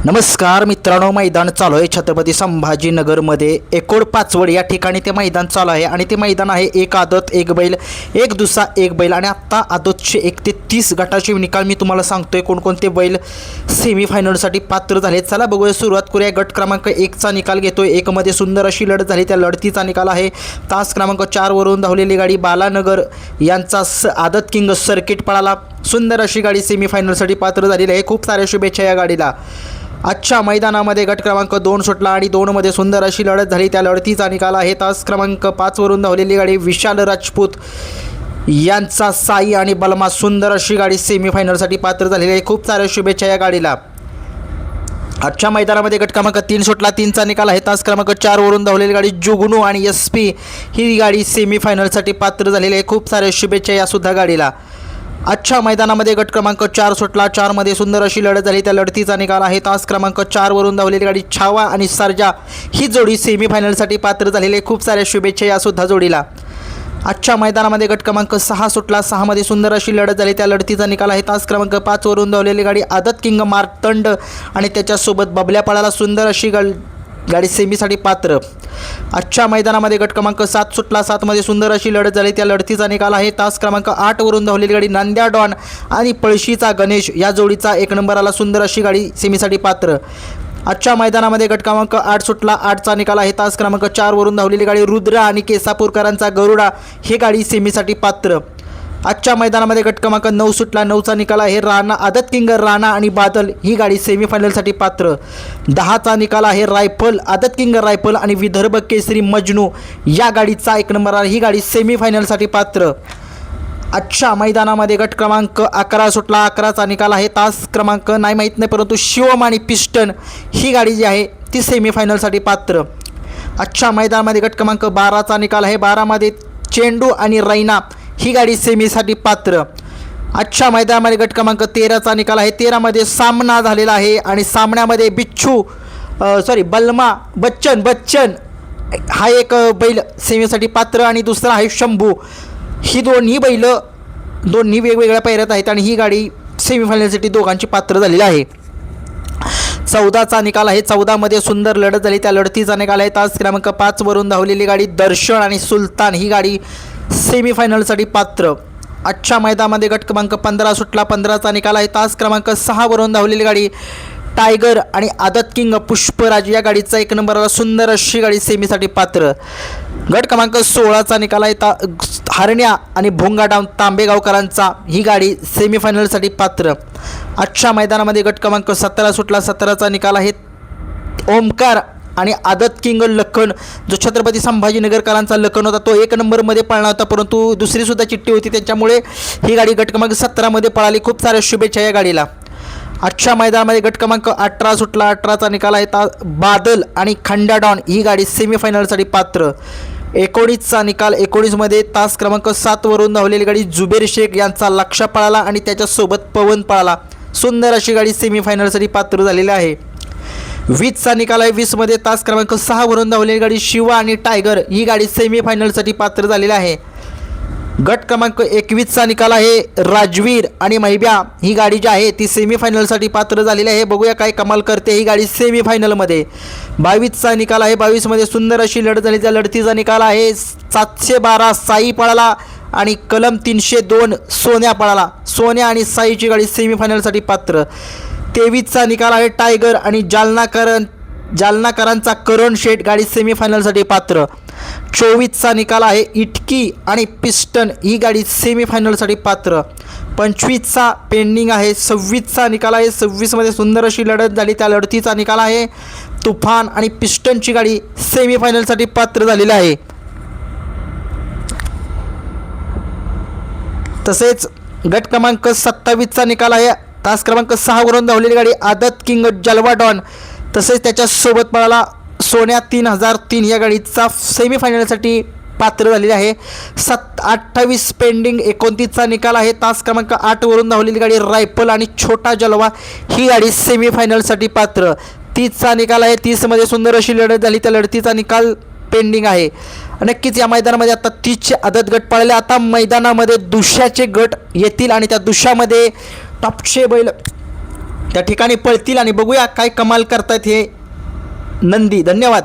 नमस्कार मित्रांनो, मैदान चालू आहे छत्रपती संभाजीनगरमध्ये एकोड पाचवड या ठिकाणी ते मैदान चालू आहे आणि ते मैदान आहे एक आदत एक बैल एक दुसरा एक बैल आणि आत्ता आदतचे 1 ते 30 गटाचे निकाल मी तुम्हाला सांगतोय कोणकोणते बैल सेमीफायनलसाठी पात्र झाले. चला बघूया, सुरुवात करूया. गट क्रमांक 1चा निकाल घेतोय. 1 मध्ये सुंदर अशी लढत झाली, त्या लढतीचा निकाल आहे तास क्रमांक 4 वरून धावलेली गाडी बालानगर यांचा आदत किंग सर्किट पळाला. सुंदर अशी गाडी सेमीफायनलसाठी पात्र झालेली आहे. खूप साऱ्या शुभेच्छा या गाडीला. आजच्या मैदानामध्ये गट क्रमांक 2 सुटला आणि 2 मध्ये सुंदर अशी लढत झाली, त्या लढतीचा निकाल आहे तास क्रमांक 5 वरून धावलेली गाडी विशाल राजपूत यांचा साई आणि बलमा. सुंदर अशी गाडी सेमीफायनलसाठी पात्र झालेली आहे. खूप साऱ्या शुभेच्छा या गाडीला. आजच्या मैदानामध्ये गट क्रमांक 3 सुटला, 3चा निकाल आहे तास क्रमांक 4 वरून धावलेली गाडी जुगनू आणि SP ही गाडी सेमीफायनलसाठी पात्र झालेली आहे. खूप साऱ्या शुभेच्छा या सुद्धा गाडीला. आजच्या मैदानामध्ये गट क्रमांक 4 सुटला, 4 मध्ये सुंदर अशी लढत झाली, त्या लढतीचा निकाल आहे तास क्रमांक 4 वरून धावलेली गाडी छावा आणि सर्जा ही जोडी सेमीफायनलसाठी पात्र झालेली आहे. खूप साऱ्या शुभेच्छा या सुद्धा जोडीला. आजच्या मैदानामध्ये गट क्रमांक 6 सुटला, 6 मध्ये सुंदर अशी लढत झाली, त्या लढतीचा निकाल आहे तास क्रमांक 5 वरून धावलेली गाडी आदत किंग मार्तंड आणि त्याच्यासोबत बबल्या पळाला. सुंदर अशी गाडी सेमीसाठी पात्र. आजच्या मैदानामध्ये गट क्रमांक 7 सुटला, 7 मध्ये सुंदर अशी लढत झाली, त्या लढतीचा निकाल आहे तास क्रमांक 8 वरून धावलेली गाडी नांद्या डॉन आणि पळशीचा गणेश या जोडीचा 1 नंबर आला. सुंदर अशी गाडी सेमीसाठी पात्र. आजच्या मैदानामध्ये गट क्रमांक 8 सुटला, 8चा निकाल आहे तास क्रमांक 4 वरून धावलेली गाडी रुद्र आणि केसापूरकरांचा गरुडा ही गाडी सेमीसाठी पात्र. आजच्या मैदानामध्ये गट क्रमांक 9 सुटला, 9चा निकाल आहे राणा आदत किंग राणा आणि बादल ही गाडी सेमीफायनलसाठी पात्र. 10चा निकाल आहे रायफल आदत किंग रायफल आणि विदर्भ केसरी मजनू या गाडीचा 1 नंबर आहे, ही गाडी सेमीफायनलसाठी पात्र. आजच्या मैदानामध्ये गट क्रमांक 11 सुटला, 11चा निकाल आहे तास क्रमांक नाही माहीत नाही, परंतु शिवम आणि पिस्टन ही गाडी जी आहे ती सेमीफायनलसाठी पात्र. आजच्या मैदानामध्ये गट क्रमांक 12चा निकाल आहे, 12मध्ये चेंडू आणि रैना ही गाडी सेमीसाठी पात्र. आजच्या मैदानामध्ये गट क्रमांक 13चा निकाल आहे, 13मध्ये सामना झालेला आहे आणि सामन्यामध्ये बलमा बच्चन हा एक बैल सेमीसाठी पात्र आणि दुसरा आहे शंभू. ही दोन्ही बैल दोन्ही वेगवेगळ्या पायऱ्यात आहेत आणि ही गाडी सेमीफायनलसाठी दोघांची पात्र झालेली आहे. 14चा निकाल आहे, 14मध्ये सुंदर लढत झाली, त्या लढतीचा निकाल आहे तास क्रमांक 5 वरून धावलेली गाडी दर्शन आणि सुलतान ही गाडी सेमीफायनलसाठी पात्र. आजच्या मैदानामध्ये गट क्रमांक 15 सुटला, 15चा निकाल आहे तास क्रमांक 6 वरून धावलेली गाडी टायगर आणि आदत किंग पुष्पराज या गाडीचा 1 नंबरला. सुंदर अशी गाडी सेमीसाठी पात्र. गट क्रमांक 16चा निकाल आहे हरण्या आणि भोंगाडाव तांबेगावकरांचा ही गाडी सेमीफायनलसाठी पात्र. आजच्या मैदानामध्ये गट क्रमांक 17 सुटला, 17चा निकाल आहे ओमकार आणि आदत किंग लखन जो छत्रपती संभाजीनगरकरांचा लखन होता तो 1 नंबरमध्ये पळणार होता, परंतु दुसरीसुद्धा चिठ्ठी होती त्याच्यामुळे ही गाडी गट क्रमांक 17मध्ये पळाली. खूप साऱ्या शुभेच्छा या गाडीला. आजच्या मैदानामध्ये गट क्रमांक 18 सुटला, 18चा निकाल आहे बादल आणि खंडा डॉन ही गाडी सेमीफायनलसाठी पात्र. 19चा निकाल, 19मध्ये तास क्रमांक 7 वरून धावलेली गाडी जुबेर शेख यांचा लक्ष पळाला आणि त्याच्यासोबत पवन पळाला. सुंदर अशी गाडी सेमीफायनलसाठी पात्र झालेली आहे. 20चा निकाल आहे, 20मध्ये तास क्रमांक 6 वरून धावलेली गाडी शिवा आणि टायगर ही गाडी सेमीफायनलसाठी पात्र झालेली आहे. गट क्रमांक 21चा निकाल आहे राजवीर आणि महिब्या ही गाडी जी आहे ती सेमीफायनलसाठी पात्र झालेली आहे. बघूया काय कमाल करते ही गाडी सेमीफायनलमध्ये. 22चा निकाल आहे, 22मध्ये सुंदर अशी लढत झाली, त्या लढतीचा निकाल आहे 712 साई पळाला आणि कलम 302 सोन्या पळाला. सोन्या आणि साईची गाडी सेमीफायनलसाठी पात्र. 23चा निकाल आहे टायगर आणि जालनाकरांचा करण शेठ गाडी सेमीफायनलसाठी पात्र. 24चा निकाल आहे इटकी आणि पिस्टन ही गाडी सेमीफायनलसाठी पात्र. 25चा पेंडिंग आहे. 26चा निकाल आहे, 26मध्ये सुंदर अशी लढत झाली, त्या लढतीचा निकाल आहे तुफान आणि पिस्टनची गाडी सेमीफायनलसाठी पात्र झालेली आहे. तसेच गट क्रमांक 27चा निकाल आहे, तास क्रमांक 6 वरून धावलेली गाडी आदत किंग जलवा डॉन तसेच त्याच्यासोबत पळाला सोन्या 3003 या गाडीचा सेमीफायनलसाठी पात्र झालेली आहे. 28 पेंडिंग. 29चा निकाल आहे, तास क्रमांक 8 वरून धावलेली गाडी रायफल आणि छोटा जलवा ही गाडी सेमीफायनलसाठी पात्र. 30चा निकाल आहे, 30मध्ये सुंदर अशी लढत झाली, त्या लढतीचा निकाल पेंडिंग आहे. नक्कीच या मैदानामध्ये आता 30चे आदत गट पळाले. आता मैदानामध्ये दुसऱ्याचे गट येतील आणि त्या दुसऱ्यामध्ये टॉपचे बैल त्या ठिकाणी पळतील आणि बघूया काय कमाल करतायत हे नंदी. धन्यवाद.